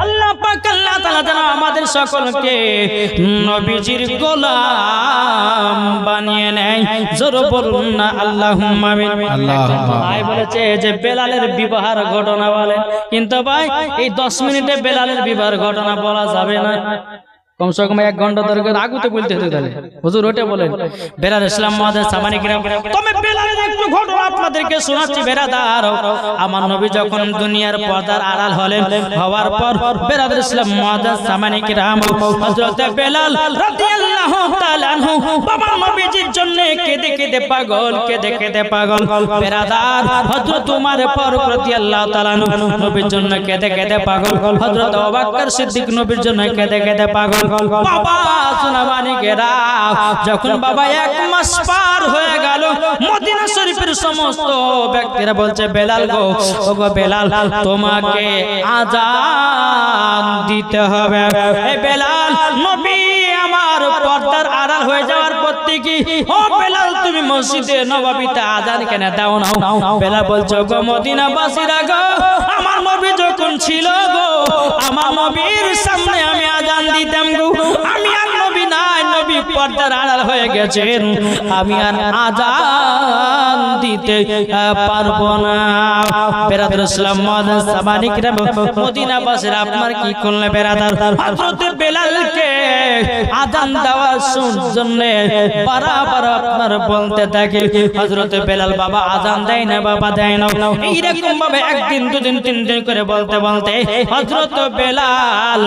আল্লাহ পাক আল্লাহ তাআলা যেন আমাদের সকলকে নবীজির গোলাম বানিয়ে নেয়। জোরে বলুন না আল্লাহুম্মা আমিন। ভাই বলেছে যে বেলালের বিবাহের ঘটনা বলে, কিন্তু ভাই এই 10 মিনিটে বেলালের বিবাহের ঘটনা বলা যাবে না, কমসে কম 1 ঘন্টা দরকার আগুতে বলতে হতো। তাহলে হুজুর ওটা বলেন বেলাল ইসলাম মুআজ্জাজ সামানি কিরাম, তবে বেলালের একটু ঘটনা আপনাদেরকে শোনাচ্ছি। বেরাদার, আমার নবী যখন দুনিয়ার পর্দার আড়াল হওয়ার পর বেলাল ইসলাম মুআজ্জাজ সামানি কিরাম হযরত বেলাল রাদিয়াল্লাহু তাআলা আনহু বাবা নবীজির জন্য কেঁদে কেঁদে পাগল। বেরাদার, হযরত উমর ফারুক রাদিয়াল্লাহু তাআলা আনহু নবীর জন্য কেঁদে কেঁদে পাগল। হযরত আবু বকর সিদ্দিক নবীর জন্য কেঁদে কেঁদে পাগল। বাবা সুনামানিকেরা, যখন বাবা 1 মাস পার হয়ে গেল, মদিনা শরীফের সমস্ত ব্যক্তিরা বলছে বেলাল গো, ওগো বেলাল, তোমাকে আযান দিতে হবে। এই বেলাল, নবী আমার পর্দার আড়াল হয়ে যাওয়ার পর থেকে ও বেলাল তুমি মসজিদে নববীতে আযান কেন দাও না? বেলাল বলছে গো মদিনাবাসীরা গো, আমার নবী যখন ছিল গো, আমার নবীর সামনে আমি আযান দিতাম গো, আমি আর নবী নাই, নবী পর্দার আড়াল হয়ে গেছেন, আমি আর আযান দিতে পারবো না। বেরাদার ইসলাম মুআজ্জাজ সামানি কিরাম, মদিনাবাসীরা আপনার কি করলে বেরাদার? হযরত বেলালকে আযান দেওয়ার জন্য বারবার আপনার বলতে থাকে, হযরত বেলাল বাবা আযান দেয় না, বাবা দেয় না। এইরকম ভাবে 1 দিন 2 দিন 3 দিন করে বলতে হযরত বেলাল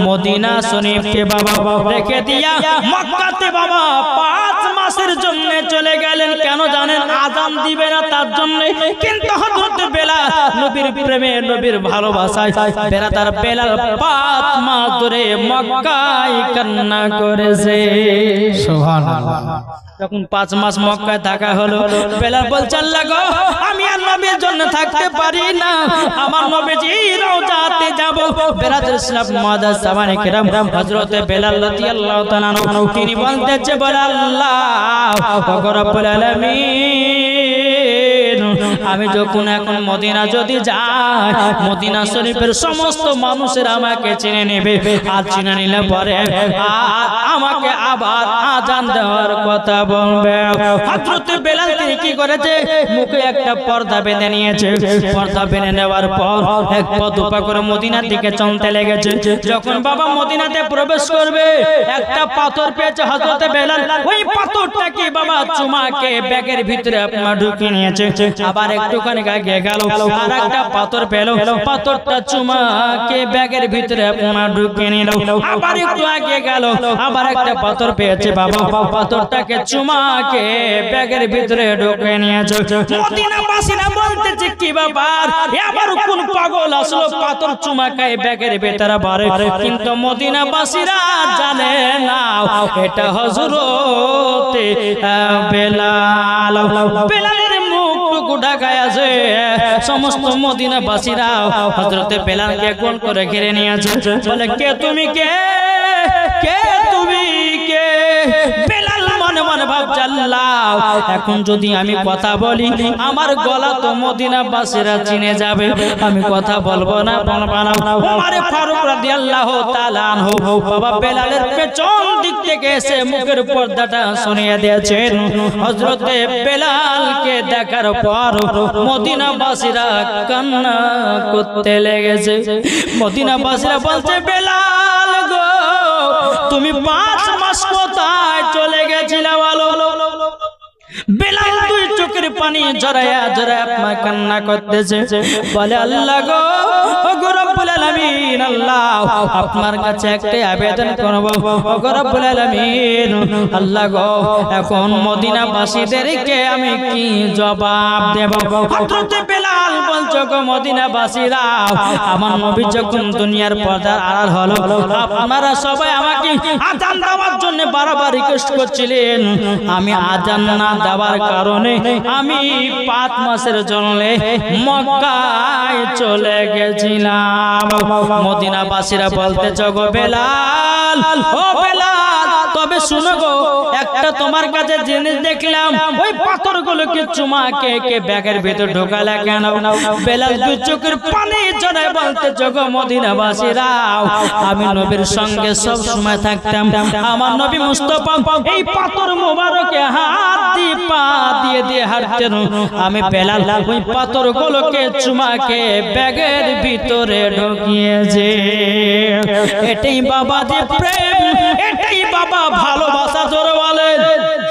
মদিনা শরীফকে বাবা রেখে দিয়া মক্কাতে বাবা 5 মাসের জন্য চলে গেলেন। কেন জানেন? আযান দিবে না তার জন্য। কিন্তু হযরত বেলাল নবীর প্রেমে, নবীর ভালোবাসায় বেরাদার বেলাল 5 মাস ধরে মক্কায় কান্না করেছে। সুবহানাল্লাহ। যখন 5 মাস মক্কায় থাকা হলো, বেলাল বলছে আল্লাহ গো, আমি আর নবীর জন্য থাকতে পারি না, আমার নবীজির রওজাতে যাব। বেরাদার ইসলাম মুআজ্জাজ সামানি কিরাম, হযরত বেলাল রাদিয়াল্লাহু তাআলা আনহু তিনি বলতেছে বলে আল্লাহ ওগো রব্বুল আলামিন, আমি যখন এখন মদিনা যদি যাই, মদিনা শরীফের সমস্ত মানুষেরা আমাকে চিনে নেবে, আর চিনে নিলে পরে আমাকে আবার আযান দেওয়ার কথা বলবে। হযরত বেলাল তিনি কি করেছে? মুখে একটা পর্দা বেঁধে নিয়েছে। পর্দা বেঁধে নেওয়ার পর 1 পা 2 পা করে মদিনার দিকে চলতে লেগেছে। যখন বাবা মদিনাতে প্রবেশ করবে, একটা পাথর পেয়েছে হযরত বেলাল, ওই পাথরটাকে বাবা চুমাকে ব্যাগের ভিতরে আপনার ঢুকিয়ে নিয়েছে। আবার একটুখানি আগে গেল, আর একটা পাথর পেল, পাথরটা চুমাকে ব্যাগের ভিতরে আপনার ঢুকিয়ে নিল। আবার একটু আগে গেল, আবার একটা পাথর পেয়েছে বাবা, পাথরটাকে চুমাকে ব্যাগের ভিতরে ঢুকিয়ে নিয়েছে। মদিনাবাসীরা বলতেছে কি ব্যাপার, এবার কোন পাগল আসলো পাথর চুমাকে ব্যাগের ভিতরে ভরে? কিন্তু মদিনাবাসীরা জানে না এটা হযরত বেলাল। বেলালের মুখটুকু ঢাকায় আছে। সমস্ত মদিনাবাসীরা হযরত বেলালকে গোল করে ঘিরে নিয়েছে। বলে কে তুমি? কে তুমি? কে? বেলাল মনে মনে ভাবছে আল্লাহ, এখন যদি আমি কথা বলি আমার গলা তো মদিনাবাসীরা চিনে যাবে, আমি কথা বলবো না। উমর ফারুক রাদিয়াল্লাহু তাআলা আনহু বাবা বেলালের পেছন দিক থেকে এসে মুখের পর্দাটা সরিয়ে দিয়েছেন। হযরত বেলালকে দেখার পর মদিনাবাসীরা কান্না করতে লেগেছে। মদিনাবাসীরা বলছে বেলাল গো, তুমি 5 মাস কোথায় চলে গেছিলে বলো? বেলাল 2 চোখের পানি জড়ায়া আপনার কান্না করতেছে। বলে আল্লাহ গো, ওগো রব্বুল আলামিন, আল্লাহ আপনার কাছে একটা আবেদন করব। ওগো রব্বুল আলামিন, আল্লাহ গো, এখন মদিনাবাসীদেরকে আমি কি জবাব দেব? হযরত বেলাল বলছো গো মদিনাবাসীরা, আমার নবী যখন দুনিয়ার পর্দার আড়াল হলো, আপনারা সবাই আমাকে আযান দেওয়ার জন্য বারবার রিকোয়েস্ট করছিলেন। আমি আযান না দেওয়ার কারণে আমি 5 মাসের জন্য মক্কায় চলে গেছিলাম। মদিনাবাসীরা বলতে গো বেলাল, ও বেলাল, তবে তবে শুনো গো, একটা তোমার কাছে জিনিস দেখলাম, ওই পাথরগুলোকে চুমা কে কে ব্যাগের ভিতর ঢোকালে কেন? বেলাল দুই চোখের পানি জড়ায় বলতে জগ মদিনাবাসীরা, আমি নবীর সঙ্গে সব সময় থাকতাম, আমার নবী মুস্তাফা এই পাথর মোবারকে হাত দিয়ে পা দিয়ে দিয়ে হাঁটতেন, আমি বেলাল ওই পাথরগুলোকে চুমাকে ব্যাগের ভিতরে ঢুকিয়েছে। এটাই বাবা যে প্রেম, এটাই বাবা ভালোবাসা, জোরে বলেন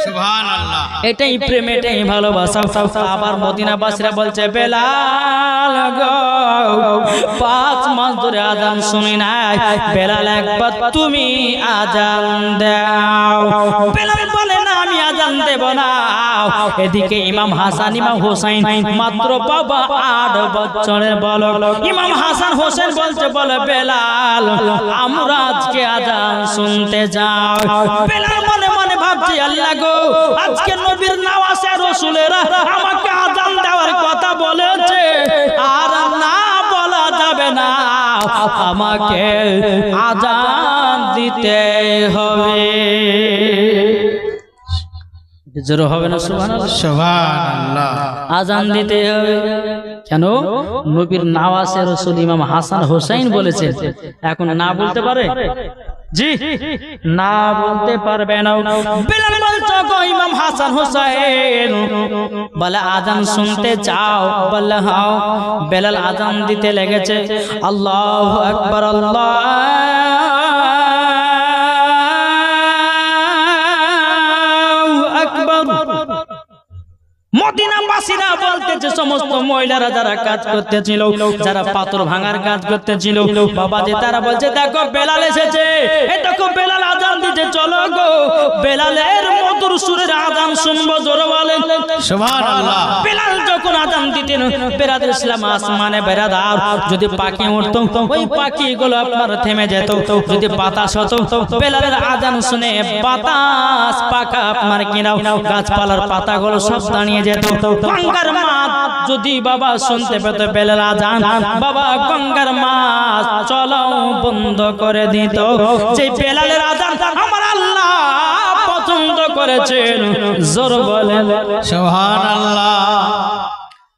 সুবহানাল্লাহ। এটাই প্রেম, এটাই ভালোবাসা। আবার মদিনাবাসীরা বলছে বেলাল গো 5 মাস ধরে আজান শুনি নাই, বেলাল একবার তুমি আজান দাও। বেলাল বলে না আমি আজান দেব না। এদিকে ইমাম হাসান ইমাম হোসেন মাত্র বাবা 8 বছরের বালক, ইমাম হাসান হোসেন বলছে বলে বেলাল আমরা আজকে আজান শুনতে যাও। বেলাল মনে মনে ভাবছে আল্লাহ গো, আজকে নবীর নওয়াসে রাসূলেরা আমাকে আজান দেওয়ার কথা বলেছে, আর না বলা যাবে না, আমাকে আজান দিতে হবে। জোরে হবে না সুবহানাল্লাহ সুবহানাল্লাহ, আজান দিতে হবে। কেন? নবীর নওয়াসে রাসূল ইমাম হাসান হোসেন বলেছে, এখন না বলতে পারে? জি না বলতে পারবে না। বেলাল বলছো গো ইমাম হাসান হোসেন বলে আজান শুনতে চাও? বলে হ্যাঁ। বেলাল আজান দিতে লেগেছে, আল্লাহু আকবার আল্লাহু আকবার। মদিনাবাসীরা বলতেছে সমস্ত মহিলারা যারা কাজ করতেছিল, যারা পাথর ভাঙার কাজ করতেছিল, বাবাজি তারা বলছে দেখো বেলাল এসেছে, এই দেখো বেলাল আজান দিতে, চলো গো বেলালের মধুর সুরের আজান শুনবো, জোরে বলেন সুবহানাল্লাহ। বেলাল যখন আজান দিতেন, বেরাদার ইসলাম আসমানে বেরাদার যদি পাখি উঠতো, ওই পাখিগুলো আপনার থেমে যেত, যদি বাতাস হতো বেলালের আজান শুনে বাতাস পাখা আপনার কিনাও গাছপালার পাতাগুলো সব দাঁড়িয়ে যেত। গঙ্গার মাছ যদি বাবা শুনতে পেত বেলাল আজান, বাবা গঙ্গার মাছ চলাও বন্ধ করে দিত। যে বেলালের আজান আমার আল্লাহ পছন্দ করেছেন, জোরে বলেন সুবহানাল্লাহ।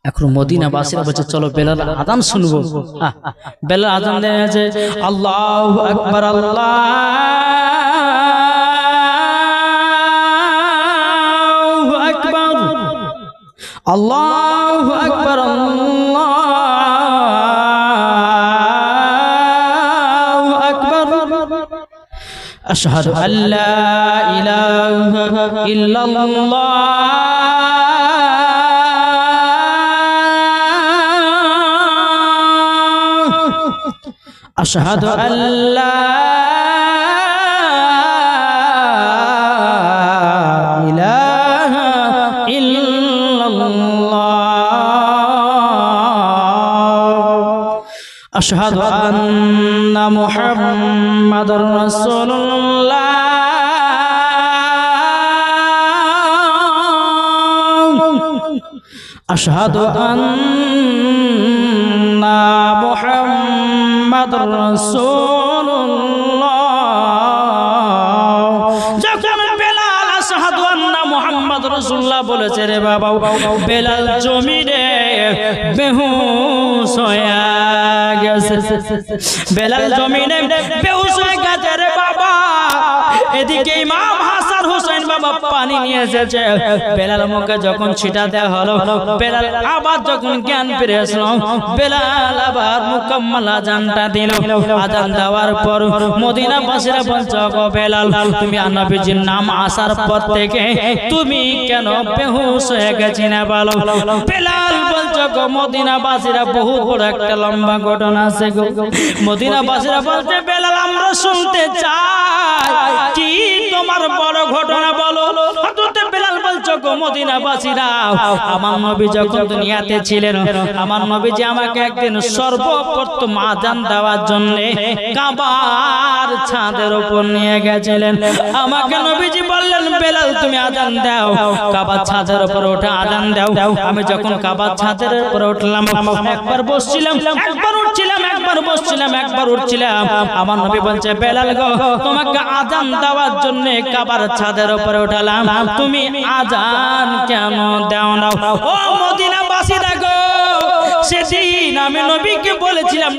এখন মদিনাবাসীরা বলছে চলো বেলাল আজান শুনবো। বেলাল আজান দিয়েছে, আল্লাহু আকবার আল্লাহু আকবার আল্লাহু আকবার আল্লাহু আকবার, আশহাদু আল্লা ইলাহা ইল্লাল্লাহ আশহাদু আল্লা ইলাহা ইল্লাল্লাহ আশহাদু আন্না মুহাম্মাদুর রাসূলুল্লাহ আশহাদু আন্না মুহাম্মাদুর রাসূলুল্লাহ। যখন বেলাল আশহাদু আন্না মুহাম্মাদুর রাসূলুল্লাহ বলেছে রে বাবা, বেলাল জমিনে বেহুশ হয়ে গেছে, বেলাল জমিনে বেহুশ হয়ে গেছে রে বাবা। এদিকে ইমাম হাসান হোসেন বাবা পানি নিয়ে এসেছে, বেলাল মুখে যখন ছিটা দেওয়া হলো, বেলাল আবার যখন জ্ঞান ফিরে আসলো, বেলাল আবার মুকাম্মাল আজানটা দিল। আজান দেওয়ার পর মদিনাবাসীরা বলছে গো বেলাল, তুমি নবীজির নাম আসার পর থেকে তুমি কেন বেহুশ হয়ে গেছি না বলো? বেলাল বলছে গো মদিনাবাসীরা বহু বড় একটা লম্বা ঘটনা আছে গো। মদিনাবাসীরা বলছে বেলাল আমরা শুনতে চাই, কি তোমার বড় ঘটনা বলো। হযরত বেলাল বলছে গো মদিনাবাসীরা, আমার নবী যখন দুনিয়াতে ছিলেন, আমার নবীজি আমাকে একদিন সর্বপ্রথম আজান দেওয়ার জন্য কাবার ছাদের উপর নিয়ে গেছিলেন। আমাকে নবীজি বললেন বেলাল তুমি আজান দাও, কাবার ছাদের উপর ওঠে আজান দাও। আমি যখন কাবার ছাদের উপর উঠলাম, একবার বসছিলাম, একবার উঠছিলাম, একবার বসছিলাম, বসছিলাম একবার উঠছিলাম আমার নবী বলছে বেলাল গো তোমাকে আজান দেওয়ার জন্য কাবার ছাদের উপরে উঠালাম তুমি আজান কেন দাও না ও মদিনাবাসী দেখো সেদিন আমি নবীকে বলেছিলাম